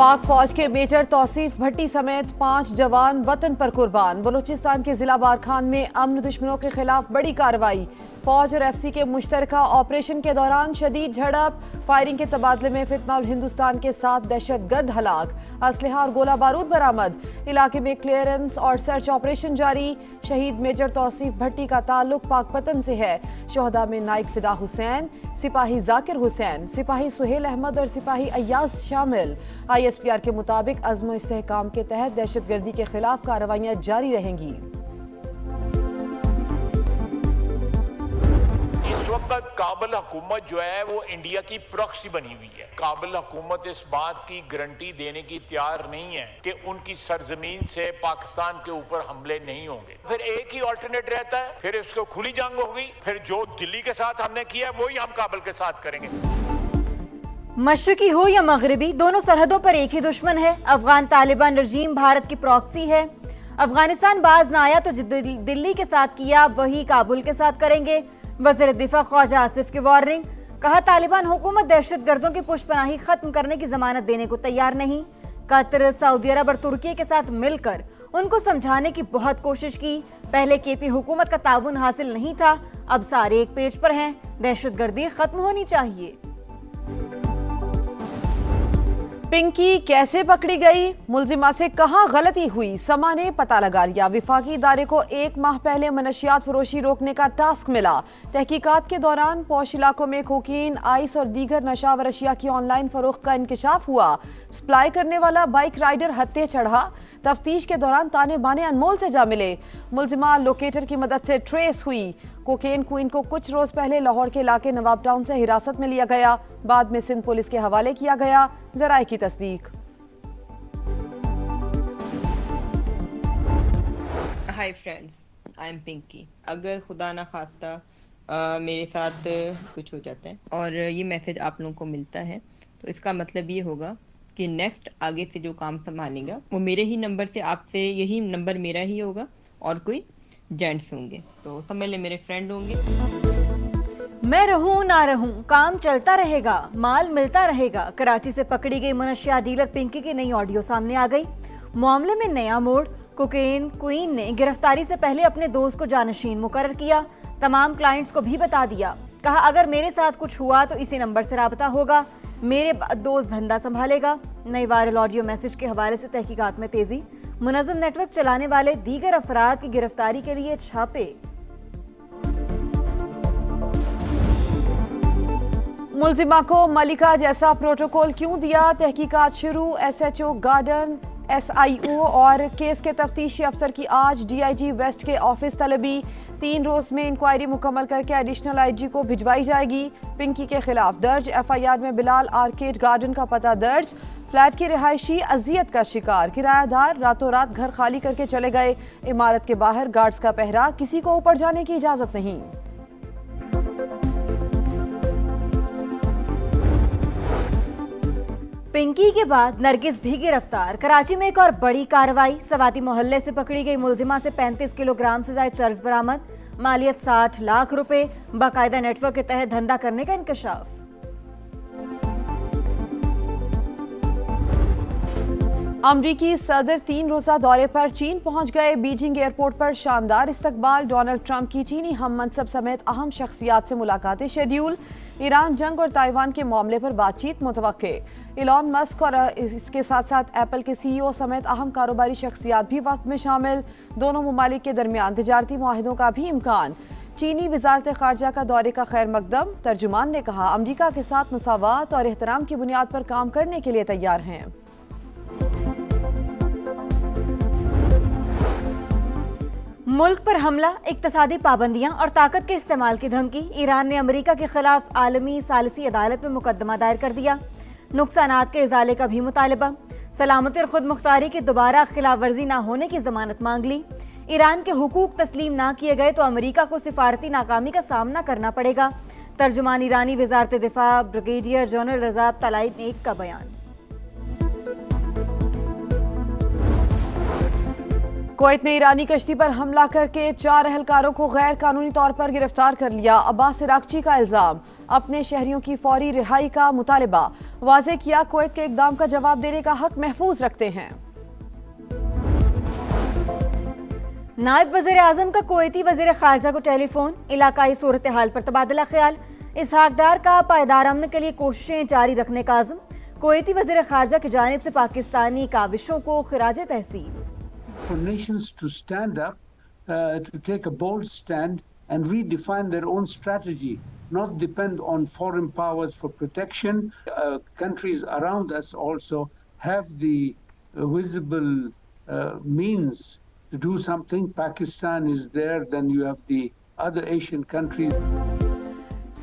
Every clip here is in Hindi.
पाक फौज के मेजर तौसीफ भट्टी समेत 5 जवान वतन पर कुर्बान। बलूचिस्तान के जिला बारखान में अमन दुश्मनों के खिलाफ बड़ी कार्रवाई। फौज और एफसी के मुश्तरका ऑपरेशन के दौरान शदीद झड़प, फायरिंग के तबादले में फितनाउल हिंदुस्तान के 7 दहशतगर्द हलाक। असलहा और गोला बारूद बरामद। इलाके में क्लियरेंस और सर्च ऑपरेशन जारी। शहीद मेजर तौसीफ भट्टी का ताल्लुक पाकपतन से है। शोहदा में नाइक फिदा हुसैन, सिपाही जाकिर हुसैन, सिपाही सुहेल अहमद और सिपाही अय्याज शामिल। ISPR के मुताबिक अज़्म इस्तेहकाम के तहत दहशतगर्दी के खिलाफ कार्रवाइयां जारी रहेंगी। इस वक्त काबुल हुकूमत जो है वो इंडिया की प्रॉक्सी बनी हुई है। काबुल हुकूमत इस बात की गारंटी देने की तैयार नहीं है कि उनकी सरजमीन से पाकिस्तान के ऊपर हमले नहीं होंगे। फिर एक ही ऑल्टरनेट रहता है, फिर इसको खुली जंग होगी, फिर जो दिल्ली के साथ हमने किया है वही हम काबुल के साथ करेंगे। मशरकी हो या मगरबी, दोनों सरहदों पर एक ही दुश्मन है। अफगान तालिबान रजीम भारत की प्रॉक्सी है। अफगानिस्तान बाज ना आया तो दिल्ली के साथ किया वही काबुल के साथ करेंगे। वज़ीर दिफा ख्वाजा आसिफ की वार्निंग। कहा तालिबान हुकूमत दहशतगर्दों की पुष्पनाही खत्म करने की जमानत देने को तैयार नहीं। कतर, सऊदी अरब और तुर्की के साथ मिलकर उनको समझाने की बहुत कोशिश की। पहले KP हुकूमत का ताउन हासिल नहीं था, अब सारे एक पेज पर हैं। दहशतगर्दी खत्म होनी चाहिए। पिंकी कैसे पकड़ी गई, मुलजिमा से कहां गलती हुई, समा ने पता लगा लिया। विफाकी इदारे को 1 माह पहले मनशियात फरोशी रोकने का टास्क मिला। तहकीकात के दौरान पौश इलाकों में कोकीन, आइस और दीगर नशावर अशिया की ऑनलाइन फरोख्त का इंकशाफ हुआ। सप्लाई करने वाला बाइक राइडर हत्थे चढ़ा। तफ्तीश के दौरान ताने बाने अनमोल से जा मिले। मुलजिमा लोकेटर की मदद से ट्रेस हुई। कोकेन क्वीन को कुछ रोज पहले लाहौर के इलाके नवाब टाउन से हिरासत में लिया गया, बाद में सिंध पुलिस के हवाले किया गया। जराए की तस्दीक। Hi friends, I am Pinky. अगर खुदा ना खास्ता मेरे साथ कुछ हो जाता है और ये मैसेज आप लोगों को मिलता है तो इसका मतलब ये होगा कि नेक्स्ट आगे से जो काम संभालेगा वो मेरे ही नंबर से, आपसे यही नंबर मेरा ही होगा और कोई जेंट्स होंगे तो समझ ले मेरे फ्रेंड होंगे। मैं रहूं ना रहूं, काम चलता रहेगा, माल मिलता रहेगा। कराची से पकड़ी गई मनशिया डीलर पिंकी की नई ऑडियो सामने आ गई। मामले में नया मोड़। कोकेन क्वीन ने गिरफ्तारी से पहले अपने दोस्त को जानशीन मुकर्रर किया। तमाम क्लाइंट्स को भी बता दिया। कहा अगर मेरे साथ कुछ हुआ तो इसी नंबर से राबता होगा, मेरे दोस्त धंधा संभालेगा। नई वायरल ऑडियो मैसेज के हवाले से तहकीकात में तेजी। मुनज़्ज़म नेटवर्क चलाने वाले दीगर अफराद की गिरफ्तारी के लिए छापे। मुलजिमा को मलिका जैसा प्रोटोकॉल क्यों दिया, तहकीकात शुरू। SHO गार्डन, SIO और केस के तफ्तीशी अफसर की आज DIG वेस्ट के ऑफिस तलबी। 3 रोज में इंक्वायरी मुकम्मल करके एडिशनल IG को भिजवाई जाएगी। पिंकी के खिलाफ दर्ज FIR में बिलाल आर्केड गार्डन का पता दर्ज। फ्लैट की रिहायशी अजियत का शिकार, किरायादार रातों रात घर खाली करके चले गए। इमारत के बाहर गार्ड्स का पहरा, किसी को ऊपर जाने की इजाजत नहीं। पिंकी के बाद नरगिस भी गिरफ्तार। कराची में एक और बड़ी कार्रवाई। सवाती मोहल्ले से पकड़ी गई मुलजिमा से 35 किलोग्राम से ज्यादा चर्स बरामद। मालियत 60 लाख रुपए। बाकायदा नेटवर्क के तहत धंधा करने का इंकशाफ। अमरीकी सदर 3 रोजा दौरे पर चीन पहुंच गए। बीजिंग एयरपोर्ट पर शानदार इस्तकबाल। डोनाल्ड ट्रंप की चीनी हम मनसब समेत अहम शख्सियात से मुलाकातें शेड्यूल। ईरान जंग और ताइवान के मामले पर बातचीत मुतवक्के। इलॉन मस्क और इसके साथ साथ एप्पल के CEO समेत अहम कारोबारी शख्सियात भी वक्त में शामिल। दोनों मुमालिक के दरमियान तिजारती मुआहिदों का भी इम्कान। चीनी वजारत खारजा का दौरे का खैर मकदम। तर्जुमान ने कहा अमरीका के साथ मुसावात और एहतराम की बुनियाद पर काम करने के लिए तैयार हैं। मुल्क पर हमला, इक्तसादी पाबंदियां और ताकत के इस्तेमाल की धमकी। ईरान ने अमेरिका के खिलाफ आलमी सालिसी अदालत में मुकदमा दायर कर दिया। नुकसानात के इजाले का भी मुतालबा। सलामती और खुद मुख्तारी की दोबारा खिलाफ वर्जी ना होने की जमानत मांग ली। ईरान के हुकूक तस्लीम ना किए गए तो अमेरिका को सिफारती नाकामी का सामना करना पड़ेगा। तर्जुमान ईरानी वजारत दिफा ब्रिगेडियर जनरल रजा तलाइब का बयान। कुवैत ने ईरानी कश्ती पर हमला करके 4 अहलकारों को गैर कानूनी तौर पर गिरफ्तार कर लिया। अब्बास इराक्ची का इल्जाम, अपने शहरियों की फौरी रिहाई का मुतालिबा। वाज़ेह किया कुवैत के इकदाम का जवाब देने का हक महफूज रखते हैं। नायब वज़ीर आज़म का कुवैती वज़ीर ख़ारजा को टेलीफोन, इलाकाई सूरत हाल पर तबादला ख्याल। इसहाक डार का पायदार अमन के लिए कोशिशें जारी रखने का आज़म। कुवैती वज़ीर ख़ारजा की जानिब से पाकिस्तानी काविशों को खिराज तहसीन। For nations to stand up, to take a bold stand and redefine their own strategy, not depend on foreign powers for protection. Countries around us also have the visible means to do something. Pakistan is there, then you have the other Asian countries.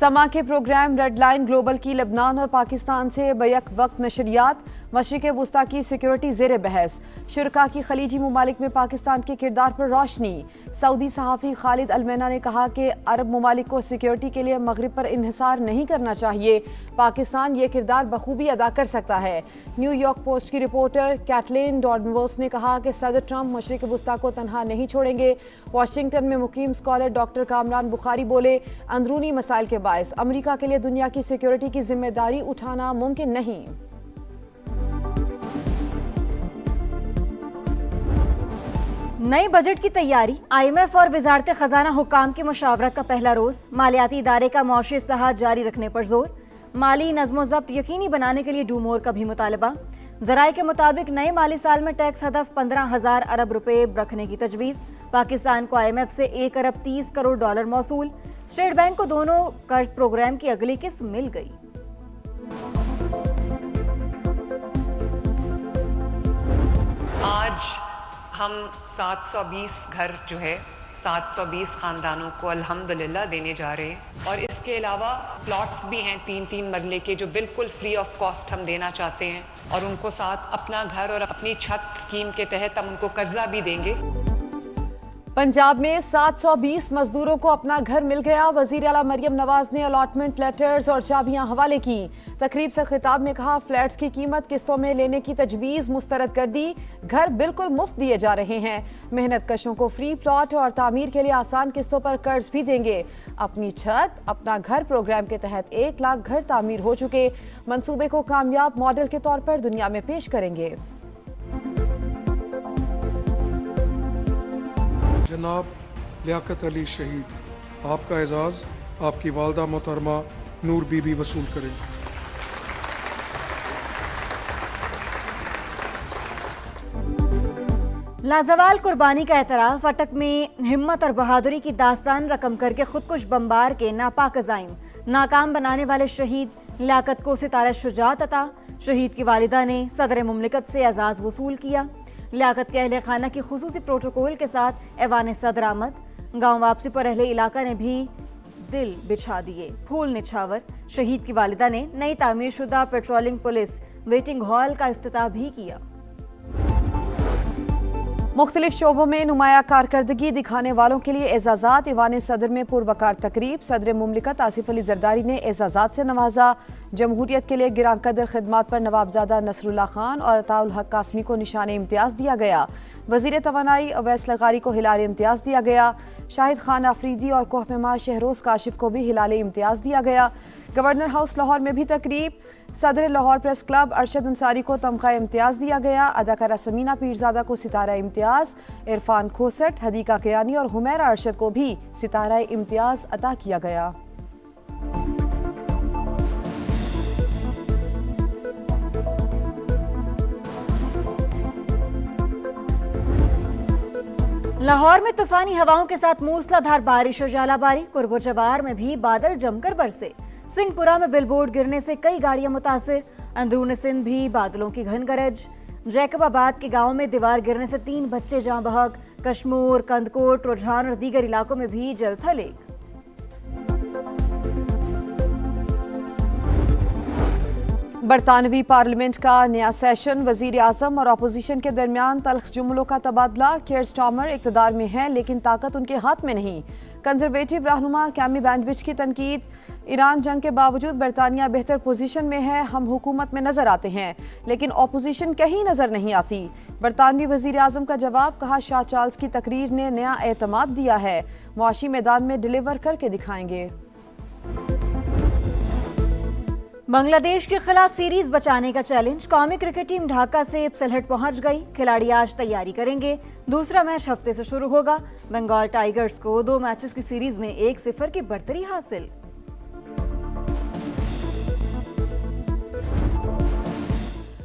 समा के प्रोग्राम रेड लाइन ग्लोबल की लेबनान और पाकिस्तान से बैक वक्त नशरियात। मशरिक़ वुस्ता की सिक्योरिटी ज़ेर बहस। शुरका की खलीजी ममालिक में पाकिस्तान के किरदार पर रोशनी। सऊदी सहाफ़ी खालिद अलमैना ने कहा कि अरब ममालिक को सिक्योरिटी के लिए मगरिब पर इन्हिसार नहीं करना चाहिए। पाकिस्तान ये किरदार बखूबी अदा कर सकता है। न्यूयॉर्क पोस्ट की रिपोर्टर कैटलिन डॉर्नवोस ने कहा कि सदर ट्रंप मशरिक़ वुस्ता को तनहा नहीं छोड़ेंगे। वाशिंगटन में मुकीम स्कॉलर डॉक्टर कामरान बुखारी बोले, अंदरूनी मसाइल के बायस अमेरिका के लिए दुनिया की सिक्योरिटी की जिम्मेदारी उठाना मुमकिन नहीं। नए बजट की तैयारी। IMF और वजारत खजाना हुकाम की मुशावरत का पहला रोज। मालियाती इदारे का मौशी इस्लाहात जारी रखने पर जोर। माली नज़्म-ओ-ज़ब्त यकीनी बनाने के लिए डू मोर का भी मुतालबा। ज़राए के मुताबिक नए माली साल में टैक्स हदफ 15,000 अरब रुपए रखने की तजवीज़। पाकिस्तान को IMF से 1 अरब 30 करोड़ डॉलर मौसूल। स्टेट बैंक को दोनों कर्ज प्रोग्राम की अगली किस्त मिल गई। आज हम 720 घर जो है 720 ख़ानदानों को अल्हम्दुलिल्लाह देने जा रहे हैं। और इसके अलावा प्लॉट्स भी हैं 3-3 मरले के जो बिल्कुल फ्री ऑफ कॉस्ट हम देना चाहते हैं। और उनको साथ अपना घर और अपनी छत स्कीम के तहत हम उनको कर्जा भी देंगे। पंजाब में 720 मजदूरों को अपना घर मिल गया। वजीर आला मरियम नवाज ने अलॉटमेंट लेटर्स और चाबियां हवाले की। तकरीब से खिताब में कहा, फ्लैट्स की कीमत किस्तों में लेने की तजवीज़ मुस्तरद कर दी। घर बिल्कुल मुफ्त दिए जा रहे हैं। मेहनत कशों को फ्री प्लॉट और तामीर के लिए आसान किस्तों पर कर्ज भी देंगे। अपनी छत अपना घर प्रोग्राम के तहत 1 लाख घर तामीर हो चुके। मंसूबे को कामयाब मॉडल के तौर पर दुनिया में पेश करेंगे। जनाब लियाकत अली शहीद, आपका एजाज़ आपकी वालदा मोहतरमा नूर बीबी वसूल करेंगे। लाजवाल कुर्बानी का एतराफ़। अटक में हिम्मत और बहादुरी की दास्तान रकम करके खुदकुश बमबार के नापाक अज़ाइम नाकाम बनाने वाले शहीद लियाकत को सितारा शुजात अता। शहीद की वालिदा ने सदर मुमलिकत से एजाज़ वसूल किया। लियाकत के अहले खाना की खुसूसी प्रोटोकॉल के साथ ऐवान सदर आमद। गाँव वापसी पर अहले इलाका ने भी दिल बिछा दिए फूल निछावर। शहीद की वालिदा ने नई तामीर शुदा पेट्रोलिंग पुलिस वेटिंग हॉल का इफ्तिताह भी किया। मुख्तलिफ शोबों में नुमाया कारकर्दगी दिखाने वालों के लिए एजाज़ात। ईवान सदर में पुरवकार तकरीब। सदर मुमलिकत आसिफ अली जरदारी ने एजाज़ात से नवाजा। जमहूरियत के लिए गिरां कदर खिदमात पर नवाबजादा नसरुल्लाह खान और अताउल हक कासमी को निशान इम्तियाज़ दिया गया। वज़ीर तवानाई अवैस लगारी को हिलाल इम्तियाज़ दिया गया। शाहिद खान आफरीदी और कोहमेमा शहरोज़ काशिफ को भी हिलाल इम्तियाज़ दिया गया। गवर्नर हाउस लाहौर में भी तकरीब। सदर लाहौर प्रेस क्लब अरशद अंसारी को तमगा इम्तियाज़ दिया गया। अदाकारा समीना पीरजादा को सितारा इम्तियाज़, इरफान खोसट, हदीका कियानी और हुमैरा अरशद को भी सितारा इम्तियाज़ अता किया गया। लाहौर में तूफानी हवाओं के साथ मूसलाधार बारिश और जालाबारी। कुर्बो जवार में भी बादल जमकर बरसे। सिंहपुरा में बिलबोर्ड गिरने से कई गाड़ियां मुतासिर। अंदरून सिंध भी बादलों की घन गरज। जैकबाबाद के गांव में दीवार गिरने से 3 बच्चे जाँ बहक। कश्मीर, कंदकोट, रुझान और दीगर इलाकों में भी जलथल। बरतानवी पार्लियामेंट का नया सेशन। वजीर आजम और अपोजिशन के दरमियान तल्ख जुमलों का तबादला। केयर स्टार्मर इक़्तिदार में है लेकिन ताकत उनके हाथ में नहीं। कंजर्वेटिव रहनुमा कैमी बैंडविच की तनकीद। ईरान जंग के बावजूद बरतानिया बेहतर पोजीशन में है। हम हुकूमत में नजर आते हैं लेकिन अपोजिशन कहीं नजर नहीं आती। बरतानवी वजीर आजम का जवाब, कहा शाह चार्ल्स की तकरीर ने नया एतमाद दिया है, मुआशी मैदान में डिलीवर करके दिखाएंगे। बांग्लादेश के खिलाफ सीरीज बचाने का चैलेंज, कौमी क्रिकेट टीम ढाका से सिलहट पहुंच गई, खिलाड़ी आज तैयारी करेंगे, दूसरा मैच हफ्ते से शुरू होगा। बंगाल टाइगर्स को 2 मैचेस की सीरीज में 1-0 की बढ़तरी हासिल।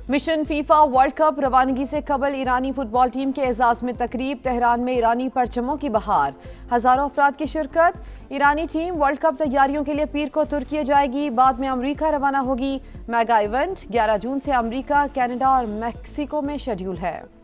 मिशन फीफा वर्ल्ड कप रवानगी से कबल ईरानी फुटबॉल टीम के एजाज में तकरीब, तेहरान में ईरानी परचमों की बहार, हजारों अफराद की शिरकत। ईरानी टीम वर्ल्ड कप तैयारियों के लिए पीर को तुर्की जाएगी, बाद में अमेरिका रवाना होगी। मेगा इवेंट 11 जून से अमेरिका, कनाडा और मैक्सिको में शेड्यूल है।